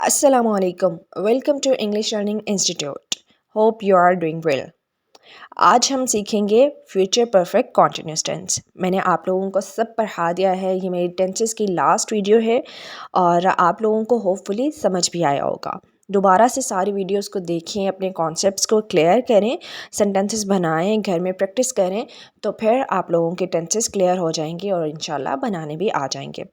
Assalamualaikum. Welcome to English Learning Institute. Hope you are doing well. आज हम सीखेंगे future perfect continuous tense. मैंने आप लोगों को सब पढ़ा दिया है, ये मेरी टेंसेस की लास्ट वीडियो है और आप लोगों को होपफुली समझ भी आया होगा। दोबारा से सारी वीडियोस को देखें, अपने कॉन्सेप्ट्स को क्लियर करें, सेंटेंसेस बनाएं, घर में प्रैक्टिस करें, तो फिर आप लोगों के टेंसेस क्लियर हो जाएंगे और इंशाल्लाह बनाने भी आ जाएंगे।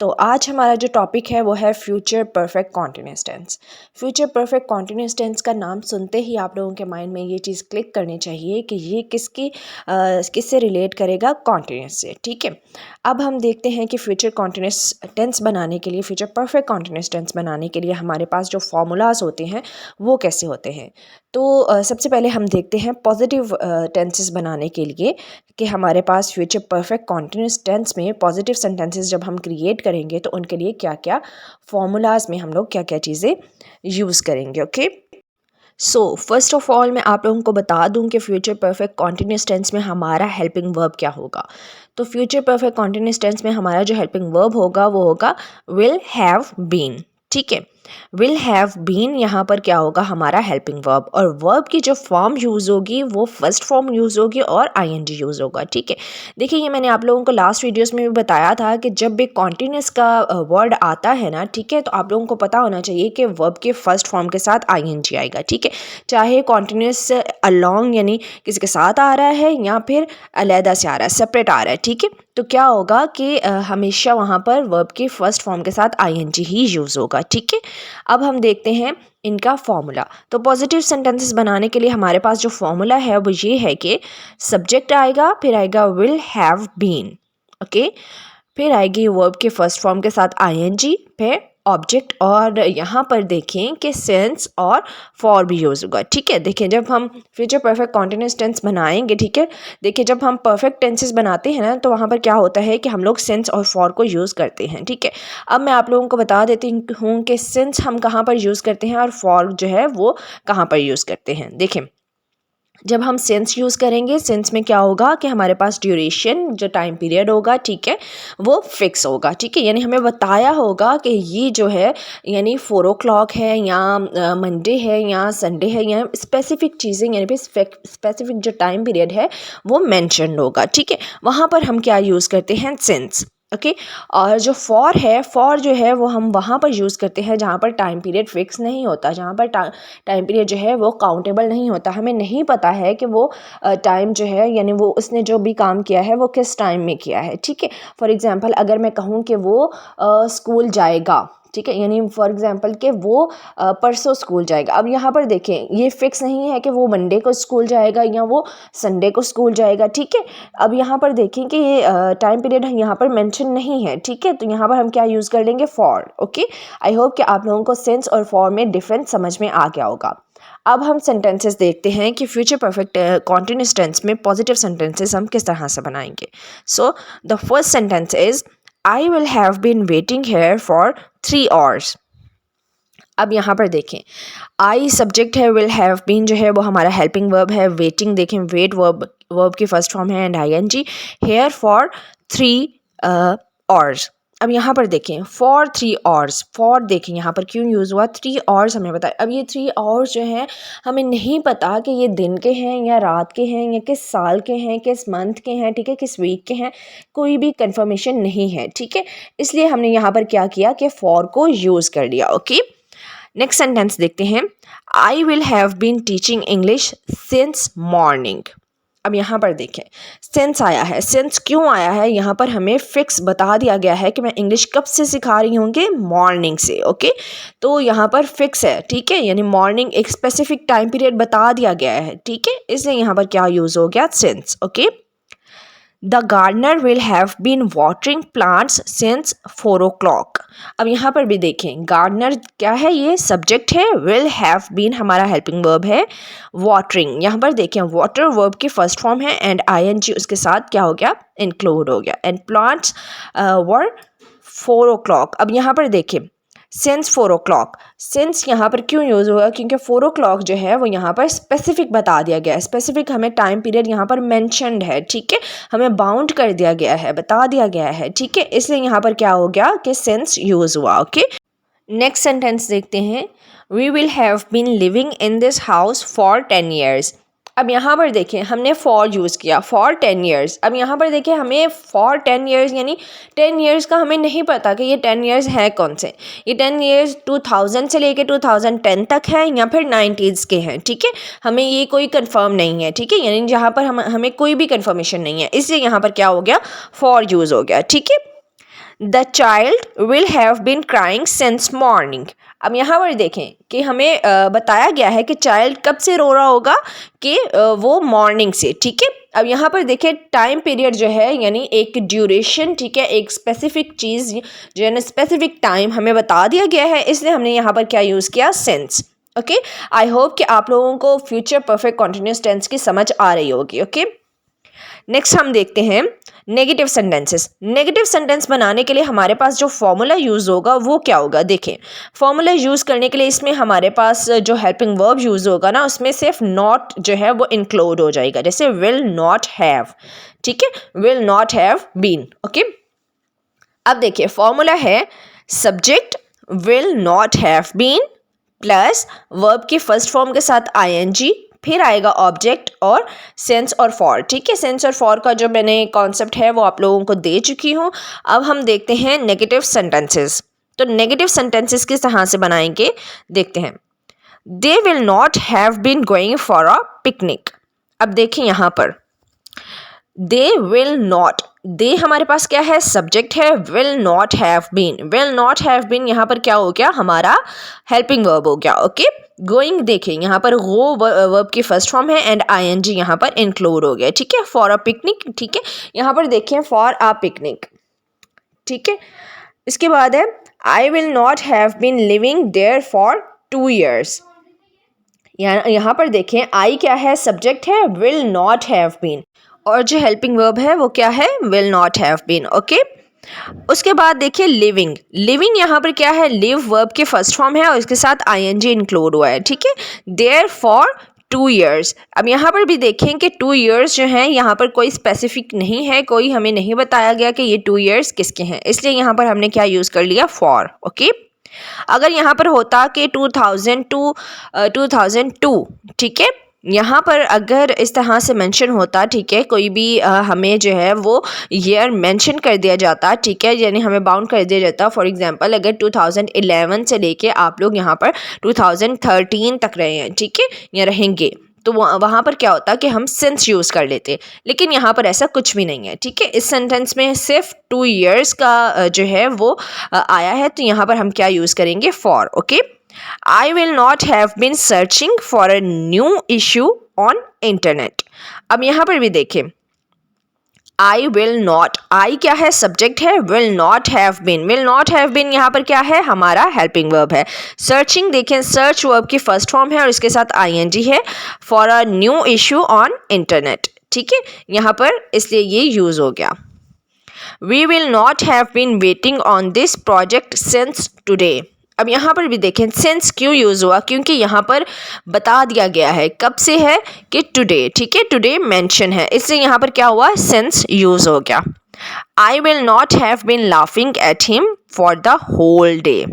तो आज हमारा जो टॉपिक है वो है future perfect continuous tense. Future perfect continuous tense का नाम सुनते ही आप लोगों के माइंड में ये चीज़ क्लिक करनी चाहिए कि ये किससे रिलेट करेगा, कॉन्टिन्यूस से। ठीक है, अब हम देखते हैं कि फ्यूचर कॉन्टिन्यूस टेंस बनाने के लिए, फ्यूचर परफेक्ट कॉन्टिन्यूस टेंस बनाने के लिए हमारे पास जो फॉर्मूलाज होते हैं वो कैसे होते हैं। तो सबसे पहले हम देखते हैं पॉजिटिव टेंसेस बनाने के लिए कि हमारे पास फ्यूचर परफेक्ट कॉन्टिन्यूस टेंस में पॉजिटिव सेंटेंसेस जब हम क्रिएट करेंगे तो उनके लिए क्या क्या फॉर्मूलाज में हम लोग क्या क्या चीज़ें यूज़ करेंगे। Okay, so first of all मैं आप लोगों को बता दूं कि फ्यूचर परफेक्ट कॉन्टिन्यूस टेंस में हमारा हेल्पिंग वर्ब क्या होगा। तो फ्यूचर परफेक्ट कॉन्टिन्यूस टेंस में हमारा जो हेल्पिंग वर्ब होगा वो होगा विल हैव बीन। ठीक है, विल हैव बीन यहाँ पर क्या होगा, हमारा हेल्पिंग वर्ब, और वर्ब की जो फॉर्म यूज़ होगी वो फर्स्ट फॉर्म यूज़ होगी और आईएनजी यूज़ होगा। ठीक है, देखिए ये मैंने आप लोगों को लास्ट वीडियोस में भी बताया था कि जब भी कॉन्टिन्यूस का वर्ड आता है ना, ठीक है, तो आप लोगों को पता होना चाहिए कि वर्ब के फर्स्ट फॉर्म के साथ आईएनजी आएगा। ठीक है, चाहे कॉन्टिन्यूस अलोंग यानी किसी के साथ आ रहा है या फिर अलहदा से आ रहा है, सेपरेट आ रहा है। ठीक है, तो क्या होगा कि हमेशा वहाँ पर वर्ब के फर्स्ट फॉर्म के साथ आईएनजी ही यूज़ होगा। ठीक है, अब हम देखते हैं इनका फॉर्मूला। तो पॉजिटिव सेंटेंसेस बनाने के लिए हमारे पास जो फॉर्मूला है वो ये है कि सब्जेक्ट आएगा, फिर आएगा विल हैव बीन, ओके, फिर आएगी वर्ब के फर्स्ट फॉर्म के साथ आईएनजी, फिर ऑब्जेक्ट, और यहाँ पर देखें कि सिंस और फॉर भी यूज़ होगा। ठीक है, देखिए जब हम फ्यूचर परफेक्ट कॉन्टिन्यूस टेंस बनाएंगे, ठीक है, देखिए जब हम परफेक्ट टेंसेस बनाते हैं ना तो वहाँ पर क्या होता है कि हम लोग सिंस और फॉर को यूज़ करते हैं। ठीक है, अब मैं आप लोगों को बता देती हूँ कि सिंस हम कहाँ पर यूज़ करते हैं और फॉर जो है वो कहाँ पर यूज़ करते हैं। देखें, जब हम सेंस यूज़ करेंगे, सेंस में क्या होगा कि हमारे पास ड्यूरेशन जो टाइम पीरियड होगा, ठीक है, वो फिक्स होगा। ठीक है, यानी हमें बताया होगा कि ये जो है यानी 4 o'clock है या मंडे है या संडे है, या स्पेसिफिक चीज़ें यानी फिर स्पेसिफिक जो टाइम पीरियड है वो मैंशन होगा। ठीक है, वहाँ पर हम क्या यूज़ करते हैं, सेंस। ओके, और जो फॉर है, फॉर जो है वो हम वहाँ पर यूज़ करते हैं जहाँ पर टाइम पीरियड फिक्स नहीं होता, जहाँ पर टाइम पीरियड जो है वो काउंटेबल नहीं होता, हमें नहीं पता है कि वो टाइम जो है यानी वो उसने जो भी काम किया है वो किस टाइम में किया है। ठीक है, फॉर एग्जांपल अगर मैं कहूँ कि वो स्कूल जाएगा, ठीक है, यानी फॉर एग्जांपल कि वो परसों स्कूल जाएगा। अब यहाँ पर देखें ये फिक्स नहीं है कि वो मंडे को स्कूल जाएगा या वो संडे को स्कूल जाएगा। ठीक है, अब यहाँ पर देखें कि ये टाइम पीरियड यहाँ पर मेंशन नहीं है। ठीक है, तो यहाँ पर हम क्या यूज़ कर लेंगे, फॉर। ओके, आई होप कि आप लोगों को सेंस और फॉर में डिफरेंस समझ में आ गया होगा। अब हम सेंटेंसेस देखते हैं कि फ्यूचर परफेक्ट कॉन्टिन्यूस टेंस में पॉजिटिव सेंटेंसेस हम किस तरह से बनाएंगे। So the first sentence is I will have been waiting here for 3 hours। अब यहाँ पर देखें, आई सब्जेक्ट है, विल हैव बीन जो है वो हमारा हेल्पिंग वर्ब है, वेटिंग देखें वेट वर्ब की फर्स्ट फॉर्म है and ING, here for 3 hours। अब यहाँ पर देखें फॉर 3 hours, फॉर देखें यहाँ पर क्यों यूज़ हुआ, 3 hours हमें बताए। अब ये 3 hours जो है हमें नहीं पता कि ये दिन के हैं या रात के हैं या किस साल के हैं, किस मंथ के हैं, ठीक है, किस वीक के हैं, कोई भी कंफर्मेशन नहीं है। ठीक है, इसलिए हमने यहाँ पर क्या किया कि फॉर को यूज़ कर लिया। ओके, नेक्स्ट सेंटेंस देखते हैं, I will have been teaching English since morning. अब यहाँ पर देखें सिंस आया है, सिंस क्यों आया है, यहाँ पर हमें फिक्स बता दिया गया है कि मैं इंग्लिश कब से सिखा रही हूँगी, मॉर्निंग से। ओके, तो यहाँ पर फिक्स है, ठीक है, यानी मॉर्निंग एक स्पेसिफिक टाइम पीरियड बता दिया गया है। ठीक है, इसलिए यहाँ पर क्या यूज़ हो गया, since. Okay, the gardener will have been watering plants since 4 o'clock। अब यहाँ पर भी देखें गार्डनर क्या है, ये सब्जेक्ट है, विल हैव बीन हमारा हेल्पिंग वर्ब है, वाटरिंग यहाँ पर देखें वाटर वर्ब की फर्स्ट फॉर्म है एंड आईएनजी उसके साथ क्या हो गया, इंक्लूड हो गया, एंड प्लांट्स वर 4 o'clock। अब यहाँ पर देखें सिंस 4 o'clock, सिंस यहाँ पर क्यों यूज़ होगा, क्योंकि 4 o'clock जो है वो यहाँ पर स्पेसिफिक बता दिया गया है, स्पेसिफिक हमें टाइम पीरियड यहाँ पर मेंशनड है। ठीक है, हमें बाउंड कर दिया गया है, बता दिया गया है। ठीक है, इसलिए यहाँ पर क्या हो गया कि सिंस यूज़ हुआ। ओके, नेक्स्ट सेंटेंस देखते हैं, we will have been living in this house for 10 years. अब यहाँ पर देखें हमने फॉर यूज़ किया, फॉर 10 ईयर्स। अब यहाँ पर देखें हमें फॉर 10 ईयर्स यानी 10 ईयर्स का हमें नहीं पता कि ये 10 ईयर्स है कौन से। ये 10 ईयर्स 2000 से लेके 2010 तक है या फिर 90s के हैं, ठीक है। हमें ये कोई कंफर्म नहीं है, ठीक है, यानी जहाँ पर हमें कोई भी कंफर्मेशन नहीं है, इसलिए यहाँ पर क्या हो गया, फॉर यूज़ हो गया, ठीक है। The child will have been crying since morning. अब यहाँ पर देखें कि हमें बताया गया है कि चाइल्ड कब से रो रहा होगा, कि वो मॉर्निंग से, ठीक है। अब यहाँ पर देखें टाइम पीरियड जो है यानी एक ड्यूरेशन, ठीक है, एक स्पेसिफिक चीज़ जो है ना, स्पेसिफिक टाइम हमें बता दिया गया है, इसलिए हमने यहाँ पर क्या यूज़ किया, सिंस। ओके, आई होप कि आप लोगों को फ्यूचर परफेक्ट कॉन्टिन्यूस टेंस की समझ आ रही होगी। ओके, नेक्स्ट हम देखते हैं नेगेटिव सेंटेंसेस। नेगेटिव सेंटेंस बनाने के लिए हमारे पास जो फॉर्मूला यूज़ होगा वो क्या होगा, देखें। फॉर्मूला यूज़ करने के लिए इसमें हमारे पास जो हेल्पिंग वर्ब यूज़ होगा ना, उसमें सिर्फ नॉट जो है वो इंक्लूड हो जाएगा, जैसे विल नॉट हैव, ठीक है, will not have been. Okay, अब देखिए फॉर्मूला है subject will not have been plus verb की फर्स्ट फॉर्म के साथ आईएनजी, फिर आएगा ऑब्जेक्ट और सेंस और फॉर, ठीक है। सेंस और फॉर का जो मैंने कॉन्सेप्ट है वो आप लोगों को दे चुकी हूँ। अब हम देखते हैं नेगेटिव सेंटेंसेस। तो नेगेटिव सेंटेंसेस किस तरह से बनाएंगे देखते हैं। They will not have been going for a picnic. अब देखिए यहाँ पर दे विल नॉट, दे हमारे पास क्या है, सब्जेक्ट है, will not have been, will not have been यहाँ पर क्या हो गया, हमारा हेल्पिंग वर्ब हो गया। ओके, गोइंग देखें यहाँ पर वो वर्ब की फर्स्ट फॉर्म है एंड आईएनजी यहाँ पर इंक्लूड हो गया, ठीक है, फॉर अ पिकनिक, ठीक है, यहाँ पर देखें फॉर अ पिकनिक, ठीक है। इसके बाद है I will not have been living there for 2 years। यहाँ पर देखें आई क्या है, सब्जेक्ट है, विल नॉट हैव बीन, और जो हेल्पिंग वर्ब है वो क्या है, will not have been. Okay, उसके बाद देखिए लिविंग, लिविंग यहाँ पर क्या है, लिव वर्ब की फर्स्ट फॉर्म है और इसके साथ आईएनजी इंक्लूड हुआ है, ठीक है। There for 2 years। अब यहाँ पर भी देखें कि 2 years जो हैं यहाँ पर कोई स्पेसिफिक नहीं है, कोई हमें नहीं बताया गया कि ये 2 years किसके हैं, इसलिए यहाँ पर हमने क्या यूज़ कर लिया, फॉर। ओके, अगर यहाँ पर होता कि 2002, ठीक है, यहाँ पर अगर इस तरह से मेंशन होता, ठीक है, कोई भी हमें जो है वो ईयर मेंशन कर दिया जाता, ठीक है, यानी हमें बाउंड कर दिया जाता। फॉर एग्जांपल अगर 2011 से लेके आप लोग यहाँ पर 2013 तक रहे हैं, ठीक है, या रहेंगे, तो वहाँ पर क्या होता कि हम सिंस यूज़ कर लेते, लेकिन यहाँ पर ऐसा कुछ भी नहीं है, ठीक है। इस सेंटेंस में सिर्फ 2 years का जो है वो आया है, तो यहाँ पर हम क्या यूज़ करेंगे, for. Okay, I will not have been searching for a new issue on internet. अब यहाँ पर भी देखें आई विल नॉट, आई क्या है, सब्जेक्ट है, will not have been, will not have been यहाँ पर क्या है, हमारा हेल्पिंग वर्ब है। सर्चिंग देखें, सर्च वर्ब की फर्स्ट फॉर्म है और इसके साथ आईएनजी है, for a new issue on internet, ठीक है, यहाँ पर इसलिए ये यूज़ हो गया। We will not have been waiting on this project since today. अब यहाँ पर भी देखें सिंस क्यों यूज़ हुआ, क्योंकि यहाँ पर बता दिया गया है कब से है, कि टुडे, ठीक है, टुडे मेंशन है, इसलिए यहाँ पर क्या हुआ, सिंस यूज़ हो गया। I will not have been laughing at him for the whole day,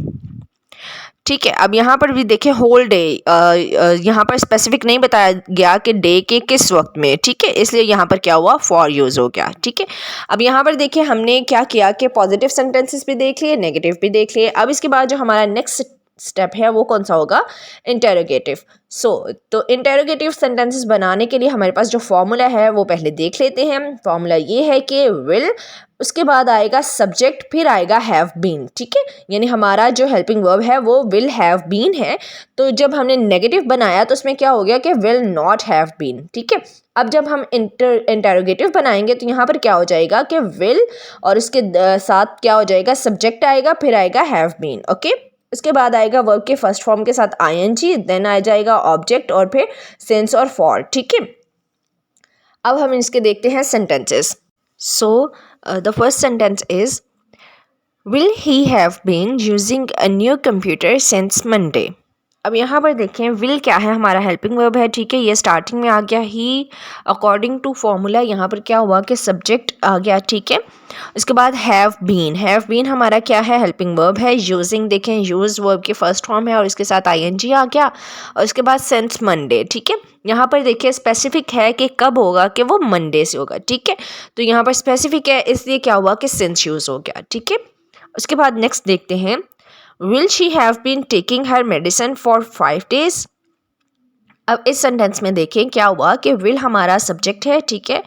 ठीक है। अब यहाँ पर भी देखें होल डे, यहाँ पर स्पेसिफिक नहीं बताया गया कि डे के किस वक्त में, ठीक है, इसलिए यहाँ पर क्या हुआ, फॉर यूज़ हो गया, ठीक है। अब यहाँ पर देखें हमने क्या किया कि पॉजिटिव सेंटेंसेस भी देख लिए, नेगेटिव भी देख लिए। अब इसके बाद जो हमारा नेक्स्ट स्टेप है वो कौन सा होगा, इंटेरोगेटिव। तो इंटेरोगेटिव सेंटेंसेस बनाने के लिए हमारे पास जो फॉर्मूला है वो पहले देख लेते हैं। फॉर्मूला ये है कि विल, उसके बाद आएगा सब्जेक्ट, फिर आएगा हैव बीन, ठीक है, यानी हमारा जो हेल्पिंग वर्ब है वो विल हैव बीन है। तो जब हमने नेगेटिव बनाया तो उसमें क्या हो गया कि विल नॉट हैव बीन, ठीक है। अब जब हम इंटेरोगेटिव बनाएंगे तो यहाँ पर क्या हो जाएगा कि विल और इसके साथ क्या हो जाएगा, सब्जेक्ट आएगा, फिर आएगा हैव बीन। ओके, इसके बाद आएगा वर्ब के फर्स्ट फॉर्म के साथ आईएनजी, देन आ जाएगा ऑब्जेक्ट और फिर सेंस और फॉर, ठीक है। अब हम इसके देखते हैं sentences. So the first sentence is will he have been using a new computer since Monday. अब यहाँ पर देखें विल क्या है, हमारा हेल्पिंग वर्ब है, ठीक है, ये स्टार्टिंग में आ गया ही अकॉर्डिंग टू फॉर्मूला। यहाँ पर क्या हुआ कि सब्जेक्ट आ गया, ठीक है। उसके बाद हैव बीन हमारा क्या है, हेल्पिंग वर्ब है। यूजिंग देखें यूज वर्ब की फर्स्ट फॉर्म है और इसके साथ आईएनजी आ गया। और उसके बाद सिंस मंडे, ठीक है। यहाँ पर देखिए स्पेसिफिक है कि कब होगा, कि वो मंडे से होगा, ठीक है। तो यहाँ पर स्पेसिफिक है इसलिए क्या हुआ कि सिंस यूज हो गया, ठीक है। उसके बाद नेक्स्ट देखते हैं, will she have been taking her medicine for 5 days। अब इस सेंटेंस में देखें क्या हुआ कि विल हमारा सब्जेक्ट है, ठीक है।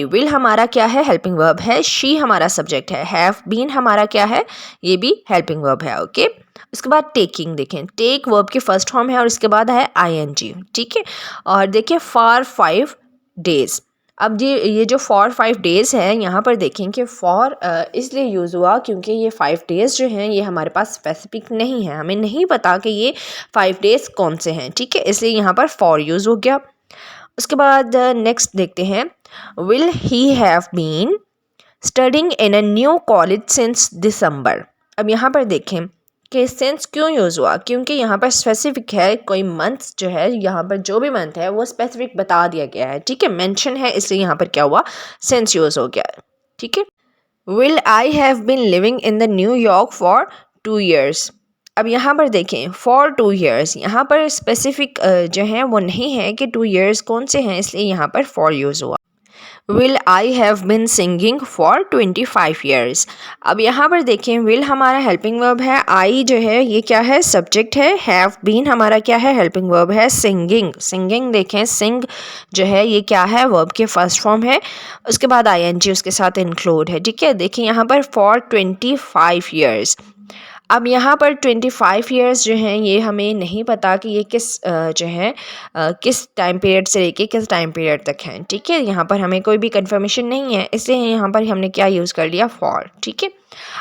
विल हमारा क्या है, हेल्पिंग वर्ब है। शी हमारा सब्जेक्ट है। हैव बीन हमारा क्या है, ये भी हेल्पिंग वर्ब है, ओके। उसके बाद टेकिंग देखें, टेक वर्ब की फर्स्ट फॉर्म है और उसके बाद है आईएनजी, ठीक है। और देखिए फॉर 5 days। अब ये जो फॉर 5 days है, यहाँ पर देखें कि फॉर इसलिए यूज़ हुआ क्योंकि ये 5 days जो हैं ये हमारे पास स्पेसिफिक नहीं है, हमें नहीं पता कि ये 5 days कौन से हैं, ठीक है, इसलिए यहाँ पर फॉर यूज़ हो गया। उसके बाद नेक्स्ट देखते हैं, will he have been studying in a new college since December. अब यहाँ पर देखें कि सिंस क्यों यूज़ हुआ, क्योंकि यहाँ पर स्पेसिफिक है, कोई मंथ जो है, यहाँ पर जो भी मंथ है वो स्पेसिफिक बता दिया गया है, ठीक है, मेंशन है, इसलिए यहाँ पर क्या हुआ, सिंस यूज़ हो गया, ठीक है। Will I have been living in the New York for 2 years। अब यहाँ पर देखें फॉर 2 years, यहाँ पर स्पेसिफिक जो है वो नहीं है कि 2 years कौन से हैं, इसलिए यहाँ पर फॉर यूज़ हुआ। Will I have been singing for 25 years। अब यहाँ पर देखें विल हमारा हेल्पिंग वर्ब है, आई जो है ये क्या है, सब्जेक्ट है। हैव बीन हमारा क्या है, हेल्पिंग वर्ब है। सिंगिंग देखें सिंग जो है ये क्या है, वर्ब के फर्स्ट फॉर्म है। उसके बाद आईएनजी उसके साथ इंक्लूड है, ठीक है। देखिए यहाँ पर फॉर 25 years। अब यहाँ पर 25 years जो हैं ये हमें नहीं पता कि ये किस जो है किस टाइम पीरियड से लेके किस टाइम पीरियड तक हैं, ठीक है। यहाँ पर हमें कोई भी कंफर्मेशन नहीं है, इसलिए यहाँ पर हमने क्या यूज़ कर लिया, फॉर, ठीक है।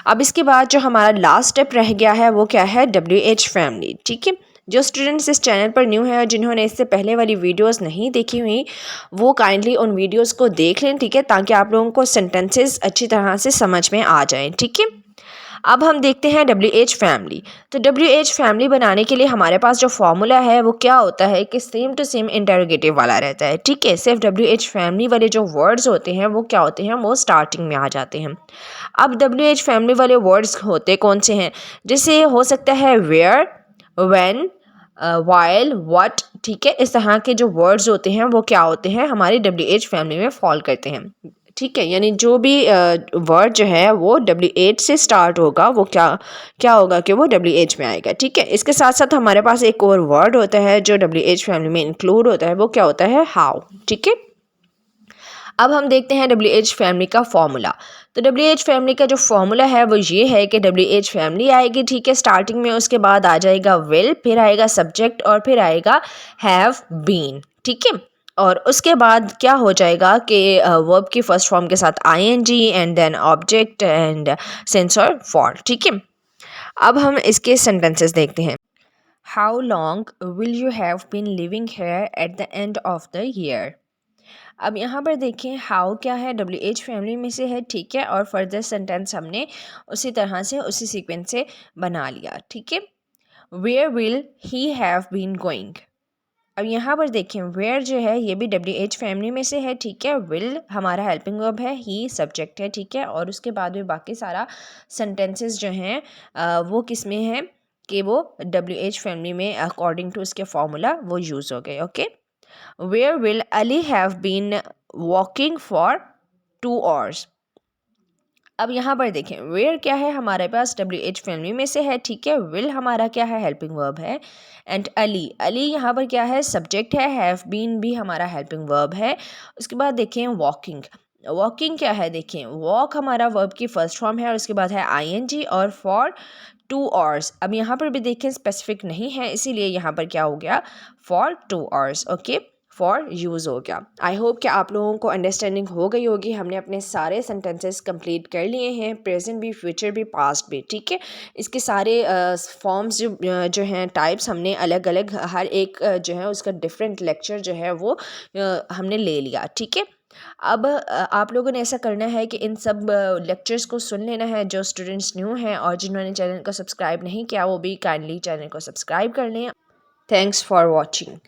अब इसके बाद जो हमारा लास्ट स्टेप रह गया है वो क्या है, WH फैमिली, ठीक है। जो स्टूडेंट्स इस चैनल पर न्यू है और जिन्होंने इससे पहले वाली वीडियोस नहीं देखी हुई वो काइंडली उन वीडियोस को देख लें, ठीक है, ताकि आप लोगों को सेंटेंसेस अच्छी तरह से समझ में आ जाएं, ठीक है। अब हम देखते हैं WH फैमिली। तो WH फैमिली बनाने के लिए हमारे पास जो फॉर्मूला है वो क्या होता है कि सेम टू सेम इंटरोगेटिव वाला रहता है, ठीक है। सिर्फ WH फैमिली वाले जो वर्ड्स होते हैं वो क्या होते हैं, वो स्टार्टिंग में आ जाते हैं। अब WH फैमिली वाले वर्ड्स होते कौन से हैं, जैसे हो सकता है वेयर, व्हेन, वाइल, व्हाट, ठीक है। इस तरह के जो वर्ड्स होते हैं वो क्या होते हैं, हमारी WH फैमिली में फॉल करते हैं, ठीक है। यानी जो भी वर्ड जो है वो WH से स्टार्ट होगा वो क्या क्या होगा कि वो WH में आएगा, ठीक है। इसके साथ साथ हमारे पास एक और वर्ड होता है जो WH फैमिली में इंक्लूड होता है, वो क्या होता है, हाउ, ठीक है। अब हम देखते हैं WH फैमिली का फॉर्मूला। तो WH फैमिली का जो फॉर्मूला है वो ये है कि WH फैमिली आएगी, ठीक है, स्टार्टिंग में। उसके बाद आ जाएगा विल, फिर आएगा सब्जेक्ट और फिर आएगा हैव बीन, ठीक है। और उसके बाद क्या हो जाएगा कि वर्ब की फर्स्ट फॉर्म के साथ ING and then object and since और फॉर, ठीक है। अब हम इसके सेंटेंसेस देखते हैं। How long will you have been living here at the end of the year. अब यहाँ पर देखें हाउ क्या है, WH फैमिली में से है, ठीक है। और फर्दर सेंटेंस हमने उसी तरह से उसी सीक्वेंस से बना लिया, ठीक है। Where will he have been going. अब यहाँ पर देखें वेयर जो है ये भी WH फैमिली में से है, ठीक है। विल हमारा हेल्पिंग वर्ब है, ही सब्जेक्ट है, ठीक है। और उसके बाद में बाकी सारा सेंटेंसेस जो हैं वो किस में है कि वो WH फैमिली में अकॉर्डिंग टू उसके फॉर्मूला वो यूज़ हो गए, okay. Where will Ali have been walking for 2 hours। अब यहाँ पर देखें वेयर क्या है, हमारे पास WH फैमिली में से है, ठीक है। विल हमारा क्या है, हेल्पिंग वर्ब है। एंड अली यहाँ पर क्या है, सब्जेक्ट है। हैव बीन भी हमारा हेल्पिंग वर्ब है। उसके बाद देखें वॉकिंग क्या है, देखें वॉक हमारा वर्ब की फर्स्ट फॉर्म है और उसके बाद है आईएनजी और फॉर 2 hours। अब यहाँ पर भी देखें स्पेसिफिक नहीं है, इसीलिए यहाँ पर क्या हो गया, for 2 hours, okay, for use हो गया। आई होप कि आप लोगों को अंडरस्टैंडिंग हो गई होगी। हमने अपने सारे सेंटेंसेस कंप्लीट कर लिए हैं, प्रेजेंट भी, फ्यूचर भी, पास्ट भी, ठीक है। इसके सारे फॉर्म्स जो हैं, टाइप्स हमने अलग अलग हर एक जो है उसका डिफरेंट लेक्चर जो है वो हमने ले लिया, ठीक है। अब आप लोगों ने ऐसा करना है कि इन सब लेक्चर्स को सुन लेना है। जो स्टूडेंट्स न्यू हैं और जिन्होंने चैनल को सब्सक्राइब नहीं किया वो भी काइंडली चैनल को सब्सक्राइब कर लें। Thanks for watching.